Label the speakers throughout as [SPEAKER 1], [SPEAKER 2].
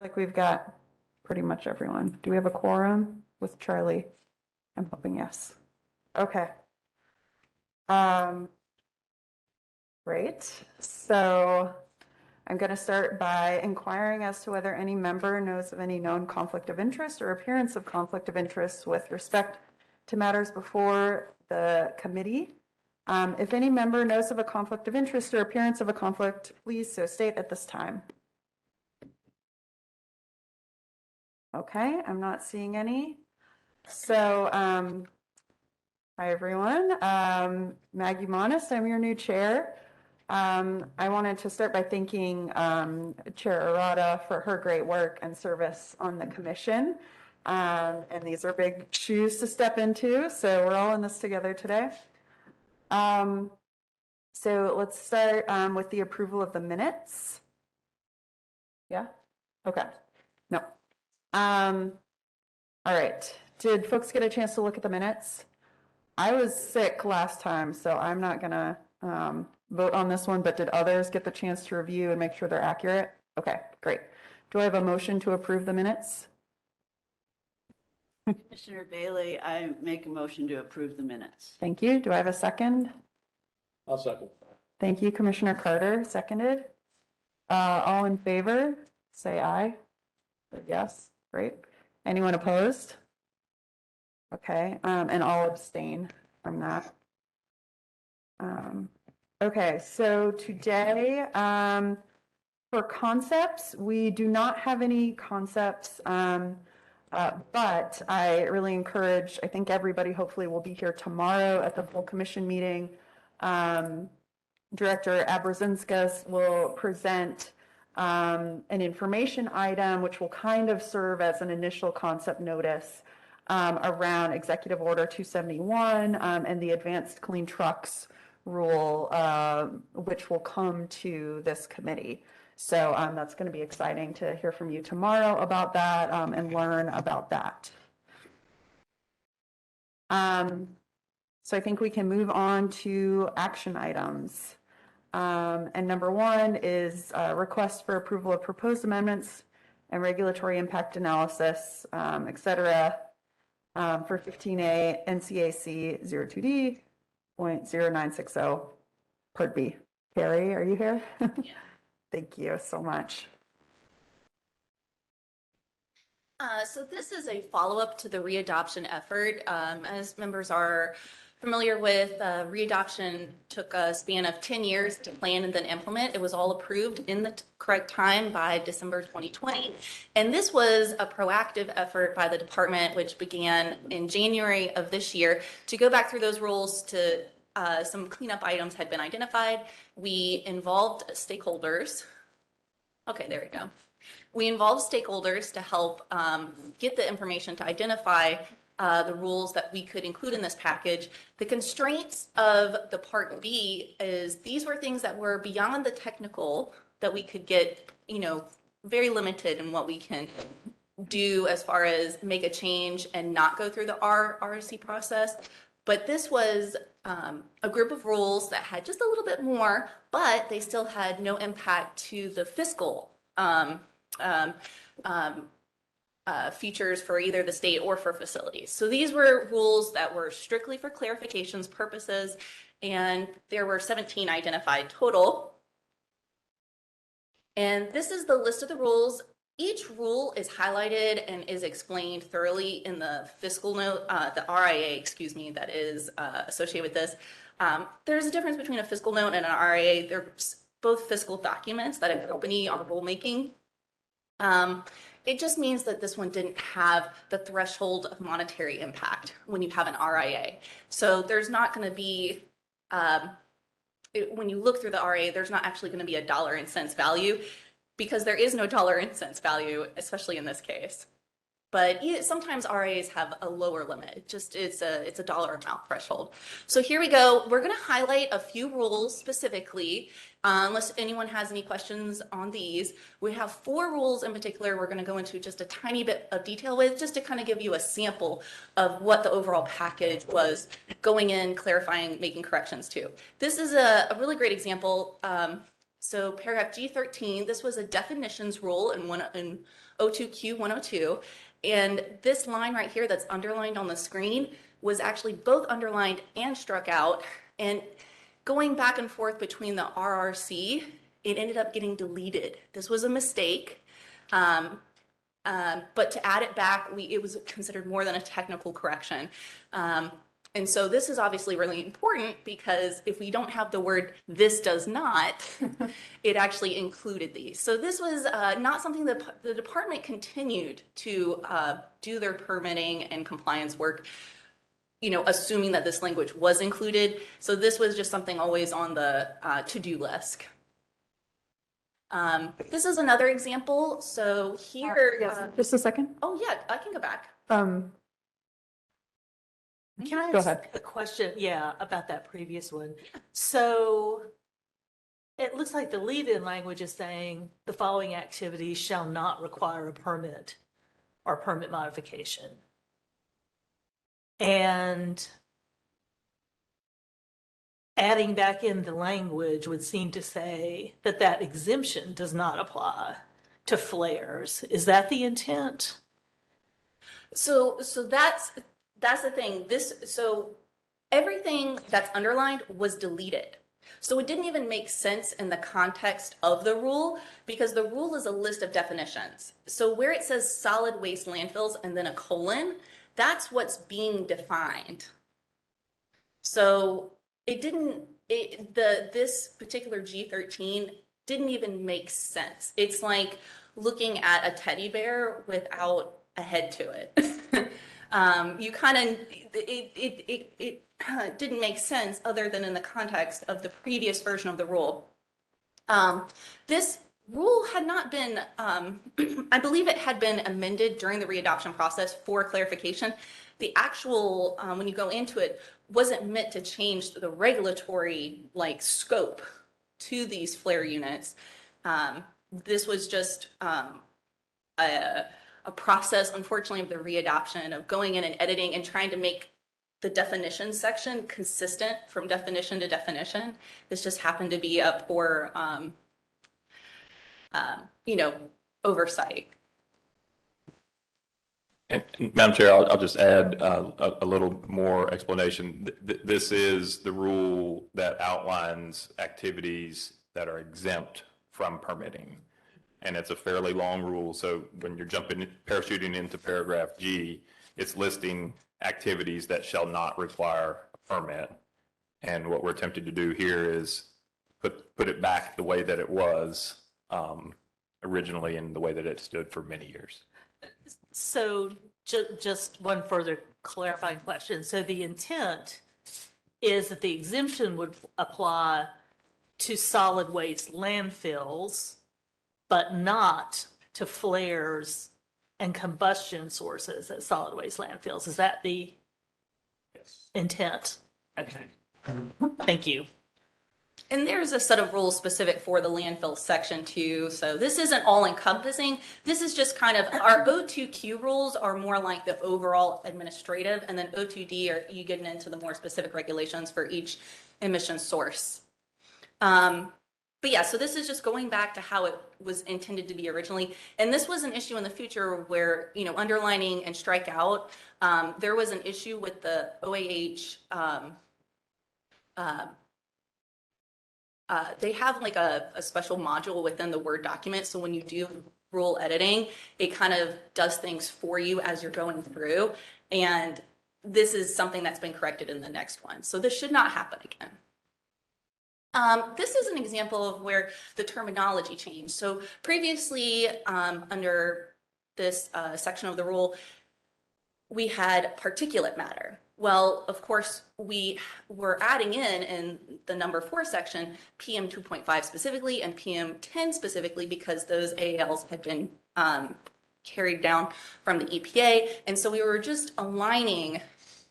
[SPEAKER 1] Like we've got pretty much everyone. Do we have a quorum with Charlie? I'm hoping yes. Okay. Great. So I'm going to start by inquiring as to whether any member knows of any known conflict of interest or appearance of conflict of interest with respect to matters before the committee. If any member knows of a conflict of interest or appearance of a conflict, please so state at this time. Okay, I'm not seeing any. So, hi everyone. Maggie Monis, I'm your new chair. I wanted to start by thanking Chair Arata for her great work and service on the commission. And these are big shoes to step into, so we're all in this together today. So let's start with the approval of the minutes. Yeah? Okay. No. All right. Did folks get a chance to look at the minutes? I was sick last time, so I'm not gonna vote on this one, but did others get the chance to review and make sure they're accurate? Okay, great. Do I have a motion to approve the minutes?
[SPEAKER 2] Commissioner Bailey, I make a motion to approve the minutes.
[SPEAKER 1] Thank you. Do I have a second?
[SPEAKER 3] I'll second.
[SPEAKER 1] Thank you, Commissioner Carter, seconded. All in favor, say aye. Yes, great. Anyone opposed? Okay, and I'll abstain from that. Okay, so today, for concepts, we do not have any concepts, but I really encourage, I think everybody hopefully will be here tomorrow at the full commission meeting. Director Abrazinskas will present an information item, which will kind of serve as an initial concept notice around Executive Order 271 and the Advanced Clean Trucks rule, which will come to this committee. So that's going to be exciting to hear from you tomorrow about that and learn about that. So I think we can move on to action items. And number one is a request for approval of proposed amendments and regulatory impact analysis, et cetera, for 15A NCAC 02D.0960, Part B. Carrie, are you here?
[SPEAKER 2] Yeah.
[SPEAKER 1] Thank you so much.
[SPEAKER 4] So this is a follow-up to the readoption effort. As members are familiar with, readoption took a span of 10 years to plan and then implement. It was all approved in the correct time by December 2020. And this was a proactive effort by the department, which began in January of this year, to go back through those rules to some cleanup items had been identified. We involved stakeholders. Okay, there we go. We involved stakeholders to help get the information to identify the rules that we could include in this package. The constraints of the Part B is these were things that were beyond the technical that we could get, very limited in what we can do as far as make a change and not go through the RSC process. But this was a group of rules that had just a little bit more, but they still had no impact to the fiscal features for either the state or for facilities. So these were rules that were strictly for clarifications purposes, and there were 17 identified total. And this is the list of the rules. Each rule is highlighted and is explained thoroughly in the fiscal note, the RIA, excuse me, that is associated with this. There's a difference between a fiscal note and an RIA. They're both fiscal documents that accompany our rulemaking. It just means that this one didn't have the threshold of monetary impact when you have an RIA. So there's not going to be, when you look through the RIA, there's not actually going to be a dollar and cents value because there is no dollar and cents value, especially in this case. But sometimes RIAs have a lower limit. It's a dollar amount threshold. So here we go. We're going to highlight a few rules specifically, unless anyone has any questions on these. We have 4 rules in particular we're going to go into just a tiny bit of detail with, just to kind of give you a sample of what the overall package was going in, clarifying, making corrections to. This is a really great example. So paragraph G13, this was a definitions rule in O2Q 102. And this line right here that's underlined on the screen was actually both underlined and struck out. And going back and forth between the RRC, it ended up getting deleted. This was a mistake. But to add it back, it was considered more than a technical correction. And so this is obviously really important because if we don't have the word "this does not," it actually included these. So this was not something that the department continued to do their permitting and compliance work, assuming that this language was included. So this was just something always on the to-do list. This is another example. So here,
[SPEAKER 1] Just a second.
[SPEAKER 4] oh yeah, I can go back.
[SPEAKER 3] Can I
[SPEAKER 1] Go
[SPEAKER 3] ask
[SPEAKER 1] ahead.
[SPEAKER 3] a question? Yeah, about that previous one. So it looks like the lead-in language is saying the following activities shall not require a permit or permit modification. And adding back in the language would seem to say that that exemption does not apply to flares. Is that the intent?
[SPEAKER 4] So that's the thing. So everything that's underlined was deleted. So it didn't even make sense in the context of the rule because the rule is a list of definitions. So where it says solid waste landfills and then a colon, that's what's being defined. So this particular G13 didn't even make sense. It's like looking at a teddy bear without a head to it. It didn't make sense other than in the context of the previous version of the rule. This rule had not been, I believe it had been amended during the readoption process for clarification. The actual, when you go into it, wasn't meant to change the regulatory scope to these flare units. This was just a process, unfortunately, of the readoption of going in and editing and trying to make the definition section consistent from definition to definition. This just happened to be a poor, oversight.
[SPEAKER 5] And Madam Chair, I'll just add a little more explanation. This is the rule that outlines activities that are exempt from permitting. And it's a fairly long rule. So when you're parachuting into paragraph G, it's listing activities that shall not require a permit. And what we're attempting to do here is put it back the way that it was originally and the way that it stood for many years.
[SPEAKER 3] So just one further clarifying question. So the intent is that the exemption would apply to solid waste landfills, but not to flares and combustion sources at solid waste landfills. Is that the intent? Okay. Thank you.
[SPEAKER 4] And there's a set of rules specific for the landfill section too. So this isn't all encompassing. This is just kind of, our O2Q rules are more like the overall administrative, and then O2D are you getting into the more specific regulations for each emission source. But yeah, so this is just going back to how it was intended to be originally. And this was an issue in the future where, underlining and strike out, there was an issue with the OAH, they have like a special module within the Word document. So when you do rule editing, it kind of does things for you as you're going through. And this is something that's been corrected in the next one. So this should not happen again. This is an example of where the terminology changed. So previously, under this section of the rule, we had particulate matter. Well, of course, we were adding in the number 4 section, PM 2.5 specifically and PM 10 specifically, because those AALs had been carried down from the EPA. And so we were just aligning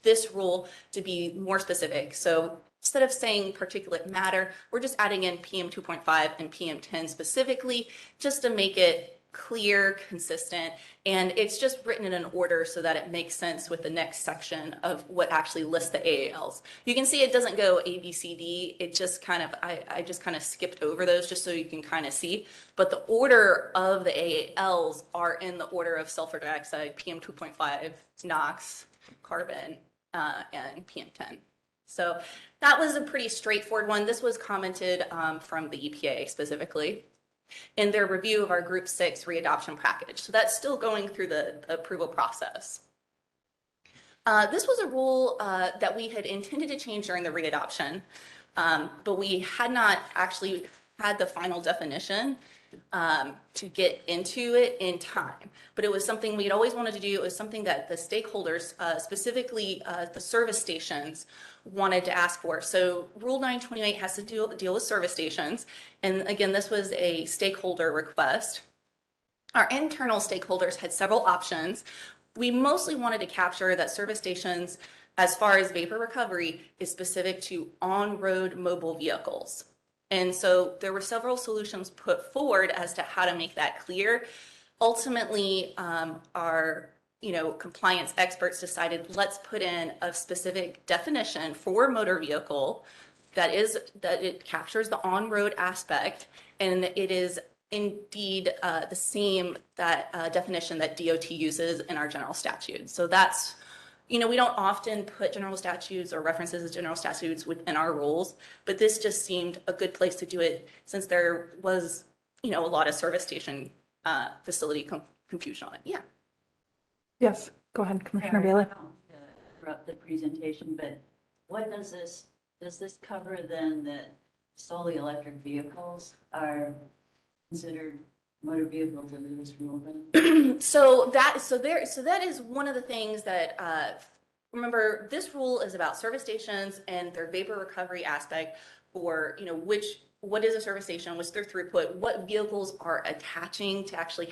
[SPEAKER 4] this rule to be more specific. So instead of saying particulate matter, we're just adding in PM 2.5 and PM 10 specifically, just to make it clear, consistent, and it's just written in an order so that it makes sense with the next section of what actually lists the AALs. You can see it doesn't go A, B, C, D. It just kind of, I just kind of skipped over those just so you can kind of see. But the order of the AALs are in the order of sulfur dioxide, PM 2.5, NOx, carbon, and PM10. So that was a pretty straightforward one. This was commented from the EPA specifically in their review of our Group 6 readoption package. So that's still going through the approval process. This was a rule that we had intended to change during the readoption, but we had not actually had the final definition to get into it in time. But it was something we'd always wanted to do. It was something that the stakeholders, specifically the service stations, wanted to ask for. So Rule 928 has to deal with service stations. And again, this was a stakeholder request. Our internal stakeholders had several options. We mostly wanted to capture that service stations, as far as vapor recovery, is specific to on-road mobile vehicles. And so there were several solutions put forward as to how to make that clear. Ultimately, our compliance experts decided, let's put in a specific definition for motor vehicle that it captures the on-road aspect, and it is indeed the same definition that DOT uses in our general statute. So that's, we don't often put general statutes or references to general statutes within our rules, but this just seemed a good place to do it since there was, a lot of service station facility confusion on it. Yeah.
[SPEAKER 1] Yes, go ahead, Commissioner Bailey.
[SPEAKER 2] Interrupt the presentation, but what does this cover then that solely electric vehicles are considered motor vehicles under this rule then?
[SPEAKER 4] So that is one of the things that, remember, this rule is about service stations and their vapor recovery aspect for, what is a service station, what's their throughput, what vehicles are attaching to actually,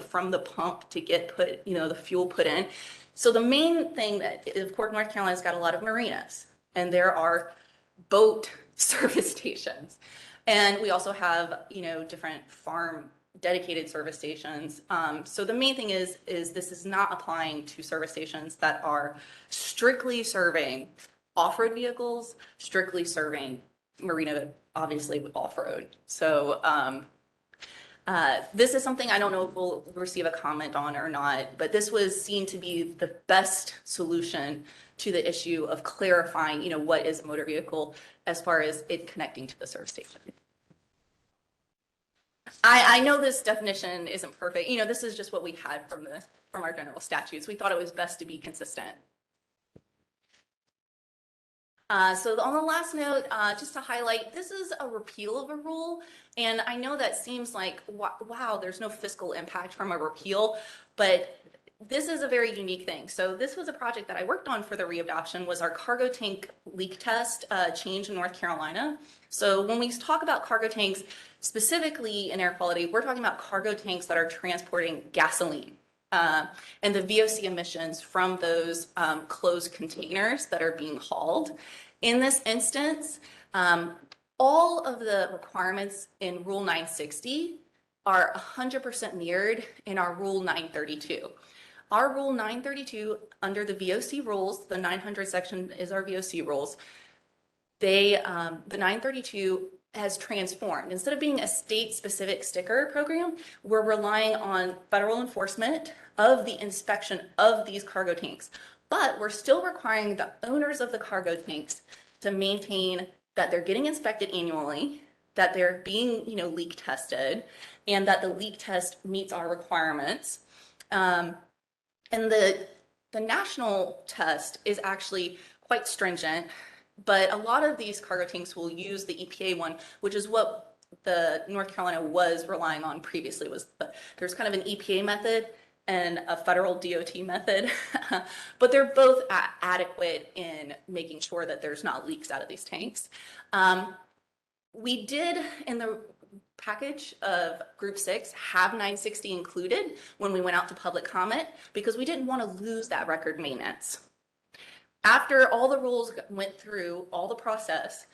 [SPEAKER 4] from the pump to get the fuel put in. So the main thing that, of course, North Carolina's got a lot of marinas, and there are boat service stations. And we also have, different farm dedicated service stations. So the main thing is this is not applying to service stations that are strictly serving off-road vehicles, strictly serving marina, obviously with off-road. So this is something I don't know if we'll receive a comment on or not, but this was seen to be the best solution to the issue of clarifying, what is a motor vehicle as far as it connecting to the service station. I know this definition isn't perfect. This is just what we had from our general statutes. We thought it was best to be consistent. So on the last note, just to highlight, this is a repeal of a rule. And I know that seems like, wow, there's no fiscal impact from a repeal, but this is a very unique thing. So this was a project that I worked on for the readoption, was our cargo tank leak test change in North Carolina. So when we talk about cargo tanks, specifically in air quality, we're talking about cargo tanks that are transporting gasoline. And the VOC emissions from those closed containers that are being hauled. In this instance, all of the requirements in Rule 960 are 100% mirrored in our Rule 932. Our Rule 932, under the VOC rules, the 900 section is our VOC rules, the 932 has transformed. Instead of being a state-specific sticker program, we're relying on federal enforcement of the inspection of these cargo tanks. But we're still requiring the owners of the cargo tanks to maintain that they're getting inspected annually, that they're being, leak tested, and that the leak test meets our requirements. And the national test is actually quite stringent, but a lot of these cargo tanks will use the EPA one, which is what the North Carolina was relying on previously. There's kind of an EPA method and a federal DOT method, but they're both adequate in making sure that there's not leaks out of these tanks. We did, in the package of Group 6, have 960 included when we went out to public comment, because we didn't want to lose that record maintenance. After all the rules went through all the process,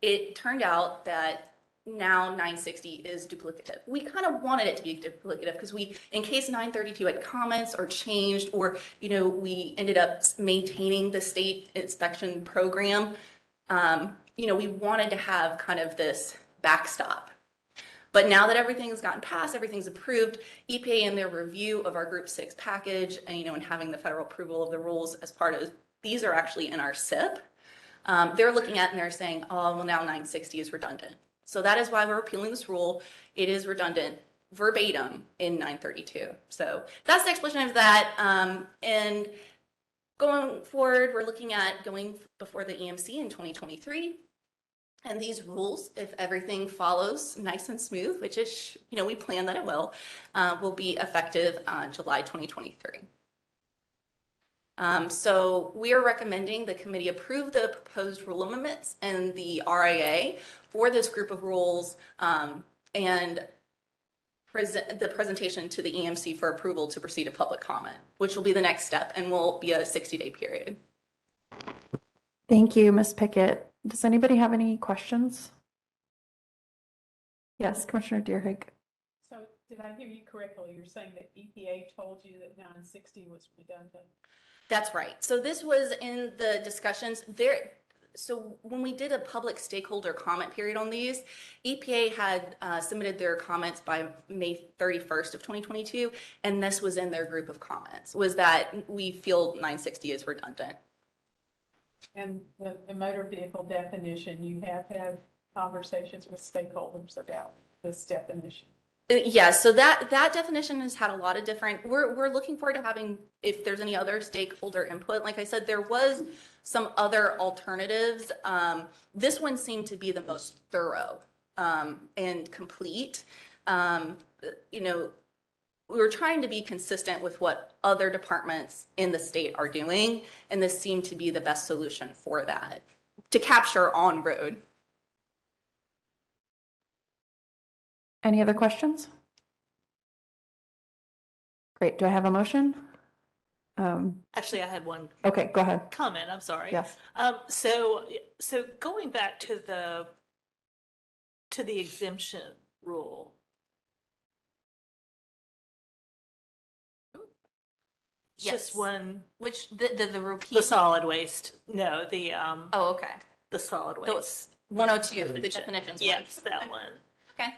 [SPEAKER 4] it turned out that now 960 is duplicative. We kind of wanted it to be duplicative because in case 932 had comments or changed, or, we ended up maintaining the state inspection program, we wanted to have kind of this backstop. But now that everything's gotten passed, everything's approved, EPA in their review of our Group 6 package, and having the federal approval of the rules as part of, these are actually in our SIP. They're looking at and they're saying, oh, well, now 960 is redundant. So that is why we're appealing this rule. It is redundant verbatim in 932. So that's the explanation of that. And going forward, we're looking at going before the EMC in 2023. And these rules, if everything follows nice and smooth, which is, we plan that it will be effective on July 2023. So we are recommending the committee approve the proposed rule amendments and the RIA for this group of rules, and present the presentation to the EMC for approval to proceed to public comment, which will be the next step and will be a 60-day period.
[SPEAKER 1] Thank you, Ms. Pickett. Does anybody have any questions? Yes, Commissioner Deerhig.
[SPEAKER 6] So did I hear you correctly? You're saying that EPA told you that 960 was redundant?
[SPEAKER 4] That's right. So this was in the discussions there. So when we did a public stakeholder comment period on these, EPA had submitted their comments by May 31st of 2022, and this was in their group of comments, was that we feel 960 is redundant.
[SPEAKER 6] And the motor vehicle definition, you have had conversations with stakeholders about this definition?
[SPEAKER 4] Yeah, so that definition has had a lot of different, we're looking forward to having, if there's any other stakeholder input. Like I said, there was some other alternatives. This one seemed to be the most thorough and complete. We were trying to be consistent with what other departments in the state are doing, and this seemed to be the best solution for that, to capture on road.
[SPEAKER 1] Any other questions? Great. Do I have a motion?
[SPEAKER 3] Actually, I had one
[SPEAKER 1] Okay, go ahead.
[SPEAKER 3] comment, I'm sorry.
[SPEAKER 1] Yes.
[SPEAKER 3] So going back to the exemption rule.
[SPEAKER 4] Yes.
[SPEAKER 3] Just one,
[SPEAKER 4] Which, the repeat?
[SPEAKER 3] the solid waste, no,
[SPEAKER 4] Oh, okay.
[SPEAKER 3] the solid
[SPEAKER 4] The
[SPEAKER 3] waste.
[SPEAKER 4] 102, the definitions. one.
[SPEAKER 3] Yes, that one.
[SPEAKER 4] Okay.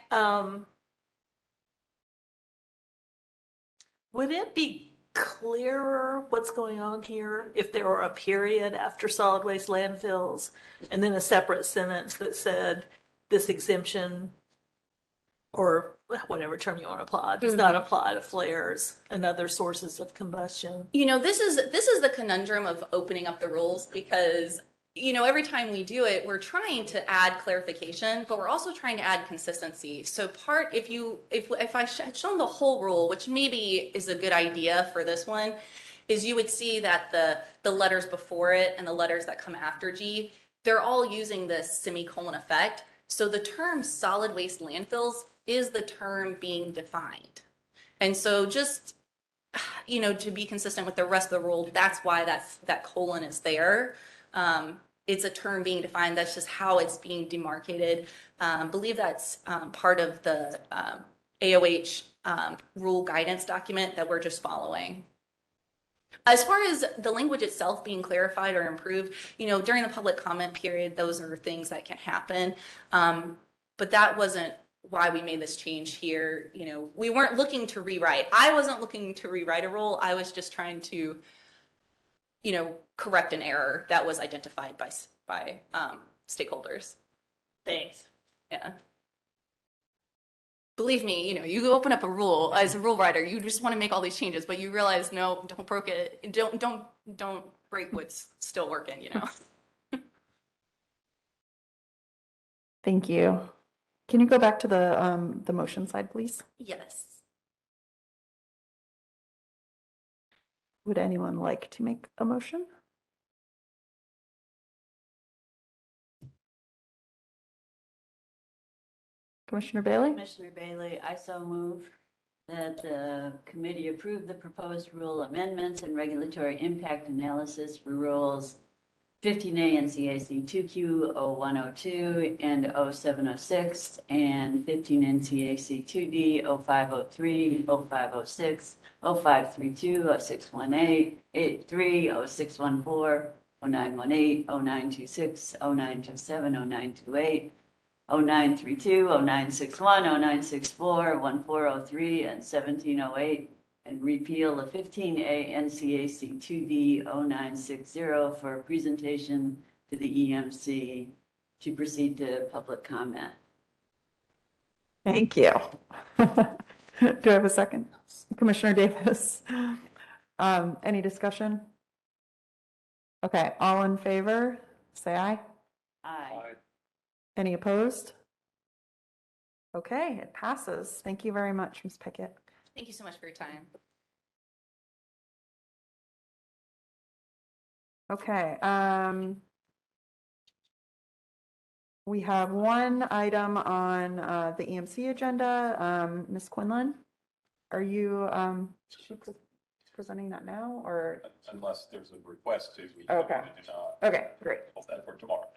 [SPEAKER 3] Would it be clearer what's going on here if there were a period after solid waste landfills and then a separate sentence that said this exemption, or whatever term you want to apply, does not apply to flares and other sources of combustion?
[SPEAKER 4] This is the conundrum of opening up the rules, because every time we do it, we're trying to add clarification, but we're also trying to add consistency. So if I had shown the whole rule, which maybe is a good idea for this one, is you would see that the letters before it and the letters that come after G, they're all using this semicolon effect. So the term solid waste landfills is the term being defined. And so just, to be consistent with the rest of the rule, that's why that colon is there. It's a term being defined. That's just how it's being demarcated. I believe that's part of the AOH rule guidance document that we're just following. As far as the language itself being clarified or improved, during the public comment period, those are things that can happen. But that wasn't why we made this change here. We weren't looking to rewrite. I wasn't looking to rewrite a rule. I was just trying to correct an error that was identified by stakeholders.
[SPEAKER 3] Thanks.
[SPEAKER 4] Yeah. Believe me, you open up a rule as a rule writer, you just want to make all these changes, but you realize, no, don't break it. Don't break what's still working,
[SPEAKER 1] Thank you. Can you go back to the motion slide, please?
[SPEAKER 4] Yes.
[SPEAKER 1] Would anyone like to make a motion? Commissioner Bailey?
[SPEAKER 2] Commissioner Bailey, I so move that the committee approve the proposed rule amendments and regulatory impact analysis for rules 15A NCAC 2Q0102 and 0706, and 15 NCAC 2D 0503, 0506, 0532, 0618, 83, 0614, 0918, 0926, 0927, 0928, 0932, 0961, 0964, 1403, and 1708, and repeal the 15A NCAC 2D 0960 for a presentation to the EMC to proceed to public comment.
[SPEAKER 1] Thank you. Do I have a second? Commissioner Davis? Any discussion? Okay, all in favor, say aye.
[SPEAKER 2] Aye.
[SPEAKER 1] Any opposed? Okay, it passes. Thank you very much, Ms. Pickett.
[SPEAKER 4] Thank you so much for your time.
[SPEAKER 1] Okay, we have one item on the EMC agenda. Ms. Quinlan, are you presenting that now or?
[SPEAKER 5] Unless there's a request to, we
[SPEAKER 1] Okay.
[SPEAKER 5] do not
[SPEAKER 1] Okay, great.
[SPEAKER 5] hold that for tomorrow.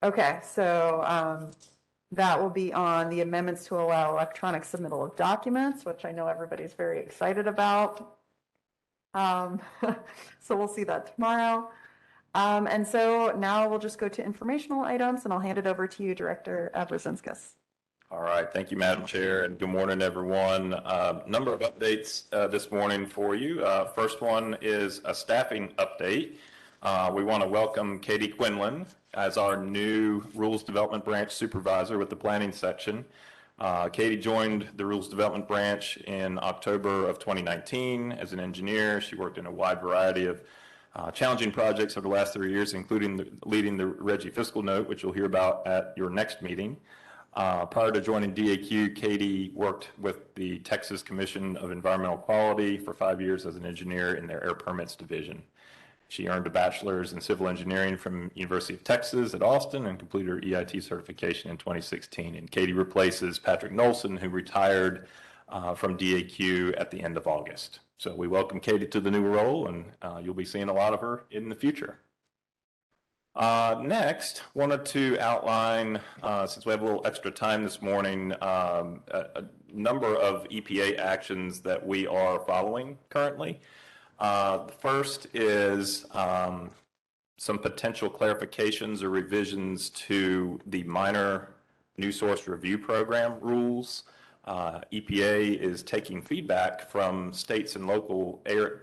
[SPEAKER 1] Okay, so that will be on the amendments to allow electronic submittal of documents, which I know everybody's very excited about. So we'll see that tomorrow. And so now we'll just go to informational items, and I'll hand it over to you, Director Brzezinskis.
[SPEAKER 5] All right, thank you, Madam Chair, and good morning, everyone. Number of updates this morning for you. First one is a staffing update. We want to welcome Katie Quinlan as our new Rules Development Branch Supervisor with the Planning Section. Katie joined the Rules Development Branch in October of 2019 as an engineer. She worked in a wide variety of challenging projects over the last 3 years, including leading the Reggie Fiscal Note, which you'll hear about at your next meeting. Prior to joining DAQ, Katie worked with the Texas Commission of Environmental Quality for 5 years as an engineer in their air permits division. She earned a bachelor's in civil engineering from University of Texas at Austin and completed her EIT certification in 2016. And Katie replaces Patrick Nolson, who retired from DAQ at the end of August. So we welcome Katie to the new role, and you'll be seeing a lot of her in the future. Next, wanted to outline, since we have a little extra time this morning, a number of EPA actions that we are following currently. The first is some potential clarifications or revisions to the minor new source review program rules. EPA is taking feedback from state and local air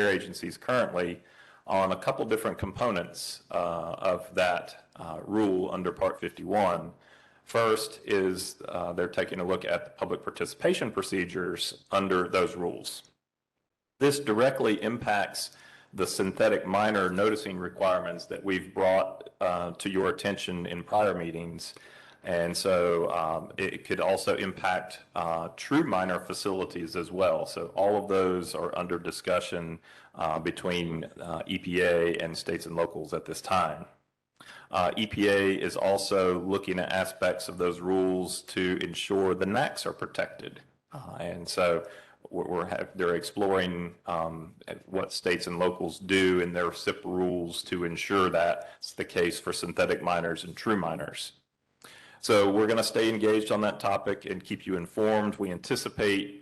[SPEAKER 5] agencies currently on a couple different components of that rule under Part 51. First is they're taking a look at the public participation procedures under those rules. This directly impacts the synthetic minor noticing requirements that we've brought to your attention in prior meetings. And so it could also impact true minor facilities as well. So all of those are under discussion between EPA and states and locals at this time. EPA is also looking at aspects of those rules to ensure the NACs are protected. And so they're exploring what states and locals do in their SIP rules to ensure that's the case for synthetic minors and true minors. So we're going to stay engaged on that topic and keep you informed. We anticipate,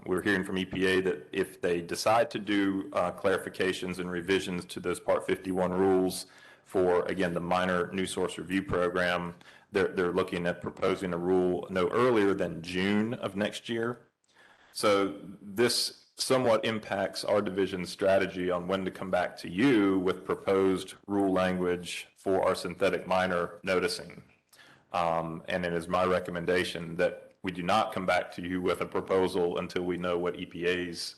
[SPEAKER 5] we're hearing from EPA that if they decide to do clarifications and revisions to those Part 51 rules for, again, the minor new source review program, they're looking at proposing a rule no earlier than June of next year. So this somewhat impacts our division's strategy on when to come back to you with proposed rule language for our synthetic minor noticing. And it is my recommendation that we do not come back to you with a proposal until we know what EPA's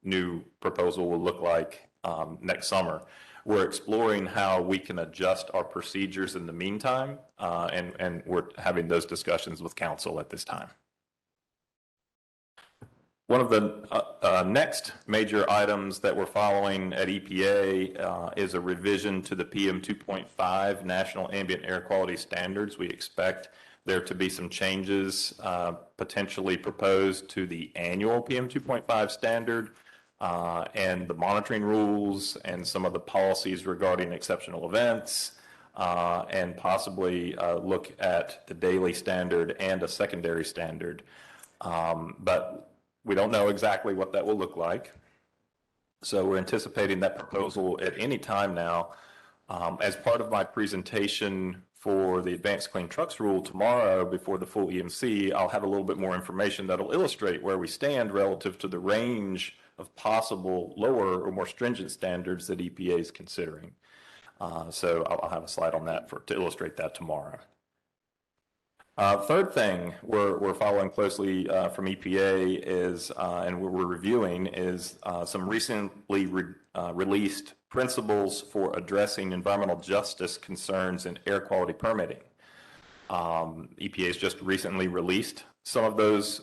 [SPEAKER 5] new proposal will look like next summer. We're exploring how we can adjust our procedures in the meantime, and we're having those discussions with council at this time. One of the next major items that we're following at EPA is a revision to the PM 2.5 National Ambient Air Quality Standards. We expect there to be some changes potentially proposed to the annual PM 2.5 standard and the monitoring rules and some of the policies regarding exceptional events, and possibly look at the daily standard and a secondary standard. But we don't know exactly what that will look like. So we're anticipating that proposal at any time now. As part of my presentation for the Advanced Clean Trucks rule tomorrow before the full EMC, I'll have a little bit more information that'll illustrate where we stand relative to the range of possible lower or more stringent standards that EPA is considering. So I'll have a slide on that to illustrate that tomorrow. Third thing we're following closely from EPA is, and we're reviewing, is some recently released principles for addressing environmental justice concerns in air quality permitting. EPA has just recently released some of those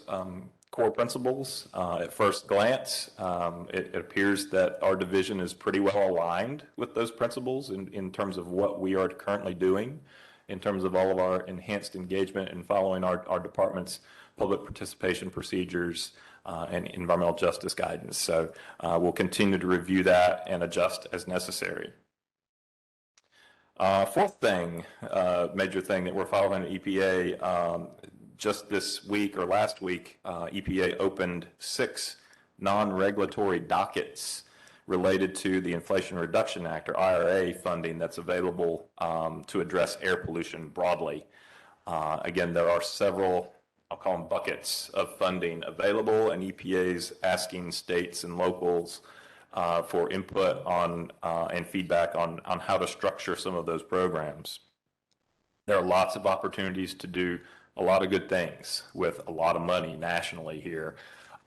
[SPEAKER 5] core principles. At first glance, it appears that our division is pretty well aligned with those principles in terms of what we are currently doing, in terms of all of our enhanced engagement and following our department's public participation procedures and environmental justice guidance. So we'll continue to review that and adjust as necessary. Fourth thing, major thing that we're following at EPA, just this week or last week, EPA opened 6 non-regulatory dockets related to the Inflation Reduction Act, or IRA, funding that's available to address air pollution broadly. Again, there are several, I'll call them buckets of funding available, and EPA's asking states and locals for input on and feedback on how to structure some of those programs. There are lots of opportunities to do a lot of good things with a lot of money nationally here.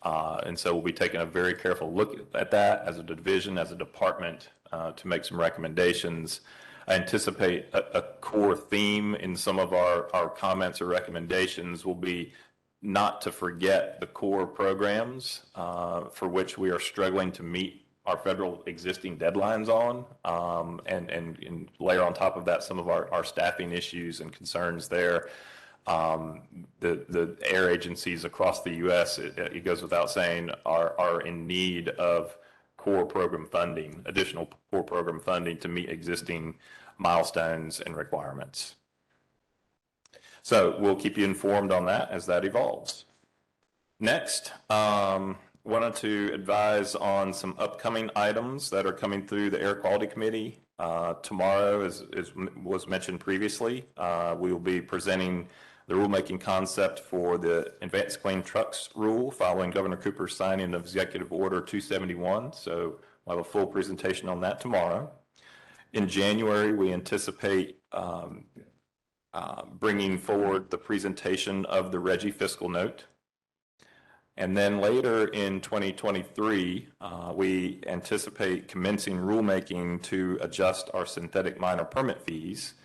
[SPEAKER 5] And so we'll be taking a very careful look at that as a division, as a department, to make some recommendations. I anticipate a core theme in some of our comments or recommendations will be not to forget the core programs for which we are struggling to meet our federal existing deadlines on, and layer on top of that some of our staffing issues and concerns there. The air agencies across the U.S., it goes without saying, are in need of core program funding, additional core program funding to meet existing milestones and requirements. So we'll keep you informed on that as that evolves. Next, wanted to advise on some upcoming items that are coming through the Air Quality Committee. Tomorrow, as was mentioned previously, we will be presenting the rulemaking concept for the Advanced Clean Trucks rule following Governor Cooper's signing of Executive Order 271. So we'll have a full presentation on that tomorrow. In January, we anticipate bringing forward the presentation of the RGGI fiscal note. And then later in 2023, we anticipate commencing rulemaking to adjust our synthetic minor permit fees.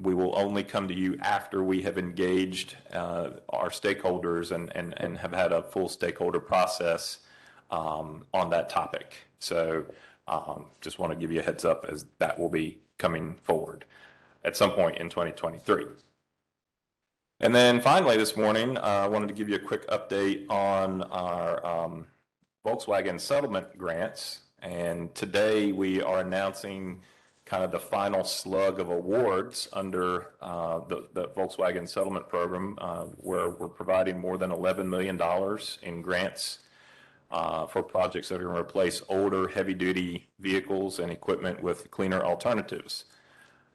[SPEAKER 5] We will only come to you after we have engaged our stakeholders and have had a full stakeholder process on that topic. So just want to give you a heads up as that will be coming forward at some point in 2023. And then finally this morning, I wanted to give you a quick update on our Volkswagen settlement grants. And today we are announcing kind of the final slug of awards under the Volkswagen settlement program, where we're providing more than $11 million in grants for projects that are going to replace older heavy-duty vehicles and equipment with cleaner alternatives.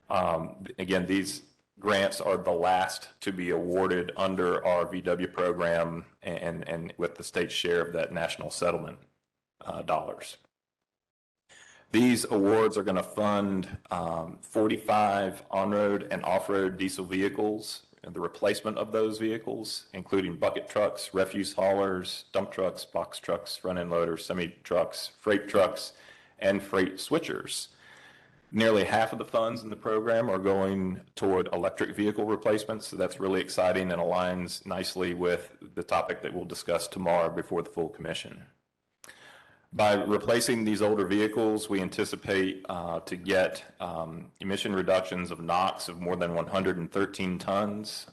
[SPEAKER 5] Again, these grants are the last to be awarded under our VW program and with the state's share of that national settlement dollars. These awards are going to fund 45 on-road and off-road diesel vehicles and the replacement of those vehicles, including bucket trucks, refuse haulers, dump trucks, box trucks, front-end loaders, semi-trucks, freight trucks, and freight switchers. Nearly half of the funds in the program are going toward electric vehicle replacements, so that's really exciting and aligns nicely with the topic that we'll discuss tomorrow before the full commission. By replacing these older vehicles, we anticipate to get emission reductions of NOx of more than 113 tons,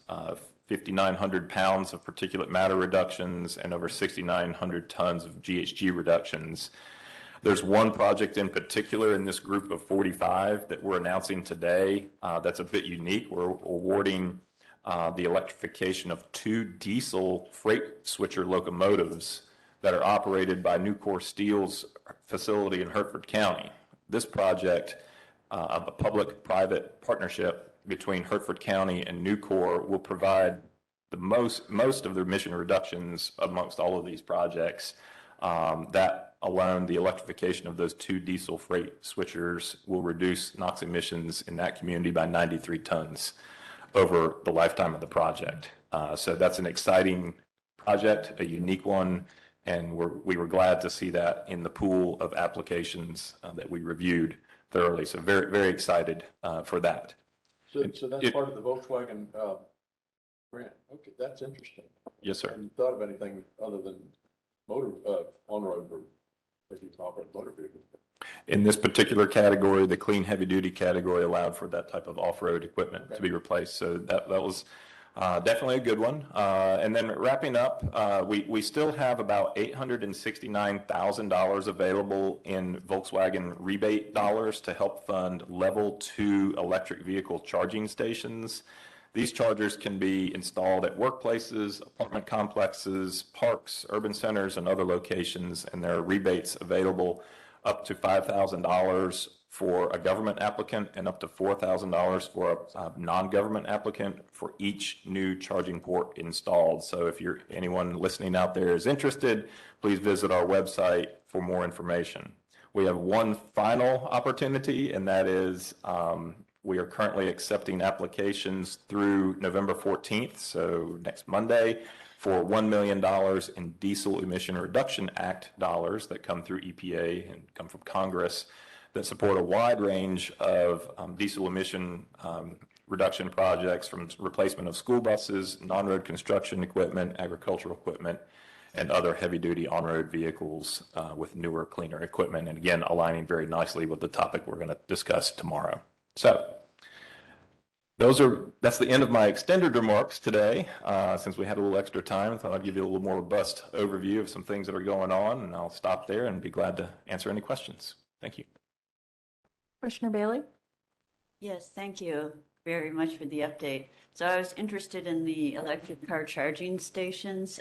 [SPEAKER 5] 5,900 pounds of particulate matter reductions, and over 6,900 tons of GHG reductions. There's one project in particular in this group of 45 that we're announcing today that's a bit unique. We're awarding the electrification of 2 diesel freight switcher locomotives that are operated by Nucor Steel's facility in Hertford County. This project, a public-private partnership between Hertford County and Nucor, will provide the most of the emission reductions amongst all of these projects. That alone, the electrification of those 2 diesel freight switchers will reduce NOx emissions in that community by 93 tons over the lifetime of the project. So that's an exciting project, a unique one, and we were glad to see that in the pool of applications that we reviewed thoroughly. So very, very excited for that.
[SPEAKER 7] So that's part of the Volkswagen grant. Okay, that's interesting.
[SPEAKER 5] Yes, sir.
[SPEAKER 7] Have you thought of anything other than motor, on-road or maybe off-road motor vehicles?
[SPEAKER 5] In this particular category, the clean heavy-duty category allowed for that type of off-road equipment to be replaced. So that was definitely a good one. And then wrapping up, we still have about $869,000 available in Volkswagen rebate dollars to help fund level 2 electric vehicle charging stations. These chargers can be installed at workplaces, apartment complexes, parks, urban centers, and other locations, and there are rebates available up to $5,000 for a government applicant and up to $4,000 for a non-government applicant for each new charging port installed. So if anyone listening out there is interested, please visit our website for more information. We have one final opportunity, and that is we are currently accepting applications through November 14th, so next Monday, for $1 million in Diesel Emission Reduction Act dollars that come through EPA and come from Congress that support a wide range of diesel emission reduction projects, from replacement of school buses, non-road construction equipment, agricultural equipment, and other heavy-duty on-road vehicles with newer, cleaner equipment. And again, aligning very nicely with the topic we're going to discuss tomorrow. So that's the end of my extended remarks today. Since we had a little extra time, I thought I'd give you a little more robust overview of some things that are going on, and I'll stop there and be glad to answer any questions. Thank you.
[SPEAKER 1] Commissioner Bailey?
[SPEAKER 2] Yes, thank you very much for the update. So I was interested in the electric car charging stations.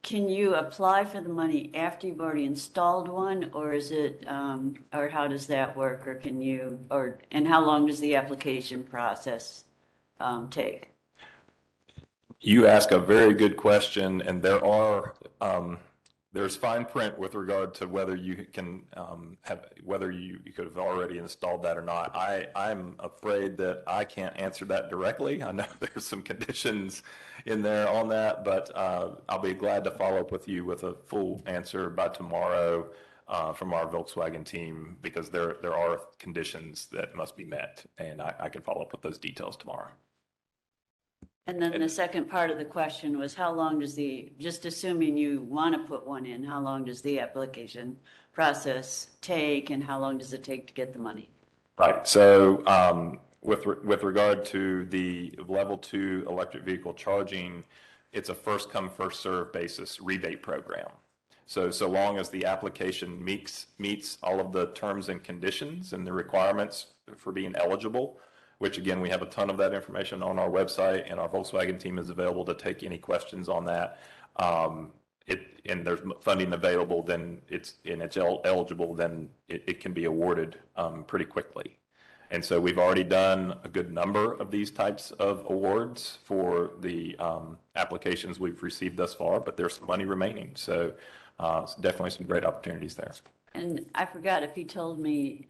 [SPEAKER 2] Can you apply for the money after you've already installed one, or is it, or how does that work? Or and how long does the application process take?
[SPEAKER 5] You ask a very good question, and there's fine print with regard to whether you can whether you could have already installed that or not. I'm afraid that I can't answer that directly. I know there's some conditions in there on that, but I'll be glad to follow up with you with a full answer by tomorrow from our Volkswagen team, because there are conditions that must be met, and I can follow up with those details tomorrow.
[SPEAKER 2] And then the second part of the question was, how long does just assuming you want to put one in, how long does the application process take, and how long does it take to get the money?
[SPEAKER 5] Right. So with regard to the level 2 electric vehicle charging, it's a first come, first serve basis rebate program. So long as the application meets all of the terms and conditions and the requirements for being eligible, which again, we have a ton of that information on our website, and our Volkswagen team is available to take any questions on that. And there's funding available, then it's eligible, then it can be awarded pretty quickly. And so we've already done a good number of these types of awards for the applications we've received thus far, but there's some money remaining. So definitely some great opportunities there.
[SPEAKER 2] And I forgot if you told me,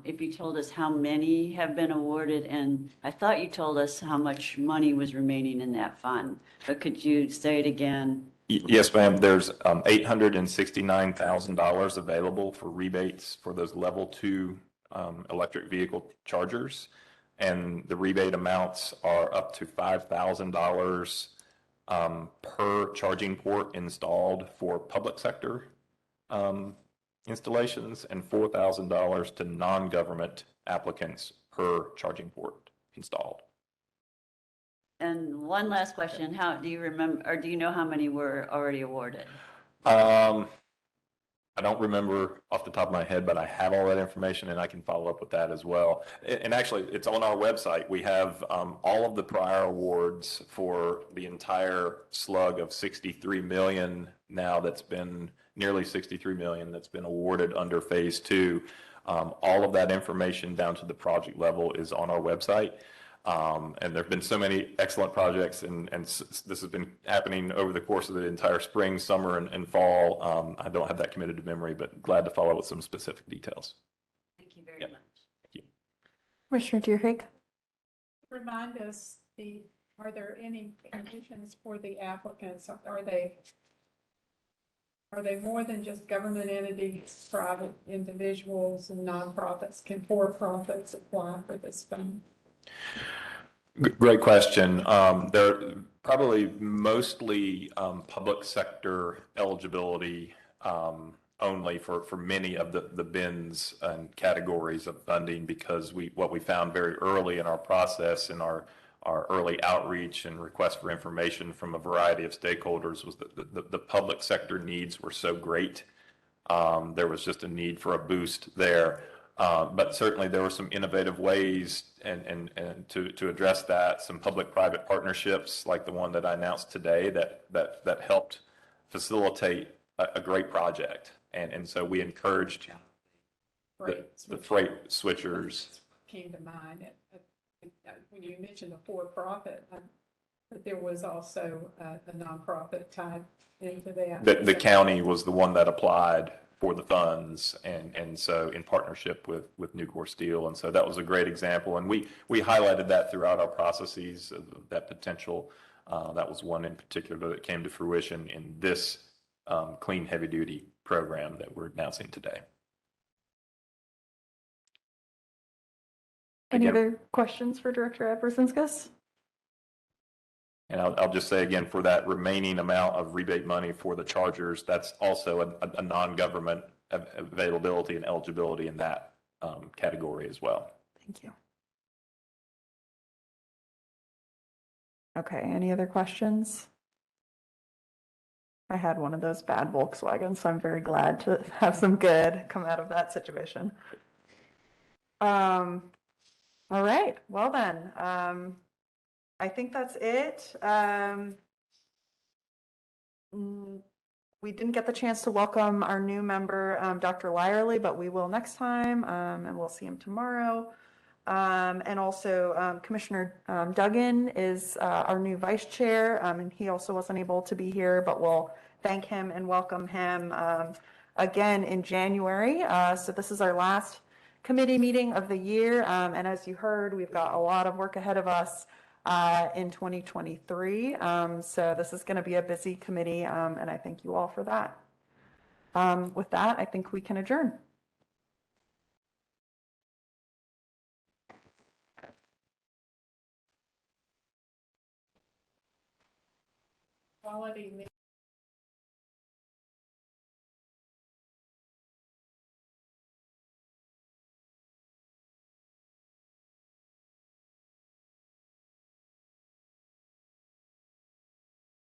[SPEAKER 2] if you told us how many have been awarded, and I thought you told us how much money was remaining in that fund, but could you say it again?
[SPEAKER 5] Yes, ma'am. There's $869,000 available for rebates for those level 2 electric vehicle chargers, and the rebate amounts are up to $5,000 per charging port installed for public sector installations, and $4,000 to non-government applicants per charging port installed.
[SPEAKER 2] And one last question, how, do you remember, or do you know how many were already awarded?
[SPEAKER 5] I don't remember off the top of my head, but I have all that information and I can follow up with that as well. And actually, it's on our website. We have all of the prior awards for the entire slug of 63 million now that's been, nearly 63 million that's been awarded under phase two. All of that information down to the project level is on our website. And there have been so many excellent projects, and this has been happening over the course of the entire spring, summer, and fall. I don't have that committed to memory, but glad to follow up with some specific details.
[SPEAKER 2] Thank you very
[SPEAKER 5] Yep.
[SPEAKER 2] much.
[SPEAKER 1] Commissioner Deerhake?
[SPEAKER 6] Remind us, are there any conditions for the applicants? Are they more than just government entities, private individuals and nonprofits? Can for-profits apply for this fund?
[SPEAKER 5] Great question. They're probably mostly public sector eligibility only for many of the bins and categories of funding, because what we found very early in our process, in our early outreach and request for information from a variety of stakeholders, was that the public sector needs were so great. There was just a need for a boost there. But certainly there were some innovative ways and to address that, some public-private partnerships like the one that I announced today that helped facilitate a great project. And so we encouraged the freight switchers.
[SPEAKER 6] Came to mind when you mentioned the for-profit, but there was also a nonprofit tied into that.
[SPEAKER 5] The county was the one that applied for the funds, and so in partnership with Nucor Steel. And so that was a great example. And we highlighted that throughout our processes, that potential. That was one in particular that came to fruition in this clean heavy duty program that we're announcing today.
[SPEAKER 1] Any
[SPEAKER 5] Again,
[SPEAKER 1] other questions for Director Abrazinskas?
[SPEAKER 5] and I'll just say again, for that remaining amount of rebate money for the chargers, that's also a non-government availability and eligibility in that category as well.
[SPEAKER 1] Thank you. Okay, any other questions? I had one of those bad Volkswagens, so I'm very glad to have some good come out of that situation. All right, well then, I think that's it. We didn't get the chance to welcome our new member, Dr. Lyerly, but we will next time, and we'll see him tomorrow. And also Commissioner Duggan is our new vice chair, and he also wasn't able to be here, but we'll thank him and welcome him again in January. So this is our last committee meeting of the year, and as you heard, we've got a lot of work ahead of us in 2023. So this is going to be a busy committee, and I thank you all for that. With that, I think we can adjourn.
[SPEAKER 6] Quality